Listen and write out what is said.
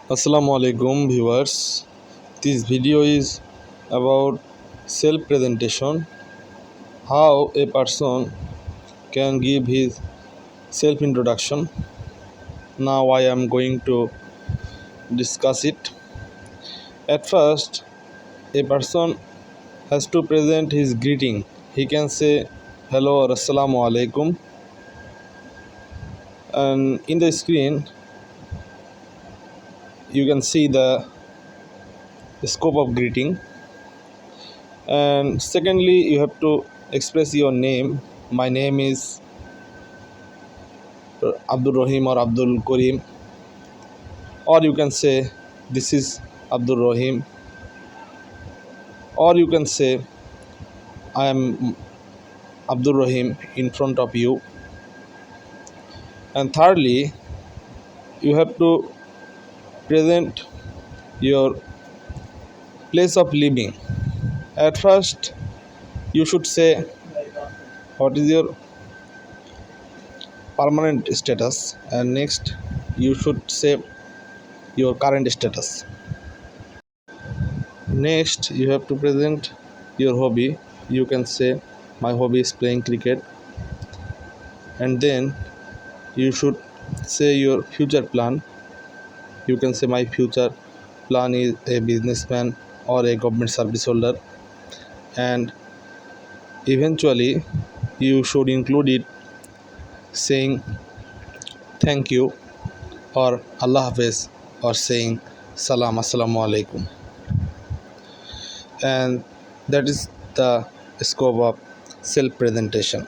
Assalamu alaikum viewers. This video is about self presentation, how a person can give his self introduction. Now I am going to discuss it. At first, a person has to present his greeting. He can say hello or assalamu alaikum, and in the screen you can see the scope of greeting. And secondly, you have to express your name. My name is Abdul Rahim or Abdul Karim, or you can say this is Abdul Rahim, or you can say I am Abdul Rahim in front of you. And thirdly, you have to present your place of living. At first, you should say what is your permanent status, and next you should say your current status. Next, you have to present your hobby. You can say my hobby is playing cricket, and then you should say your future plan. You can say my future plan is a businessman or a government service holder, and eventually you should include it saying thank you or Allah Hafiz or saying salam assalamu alaikum. And that is the scope of self presentation.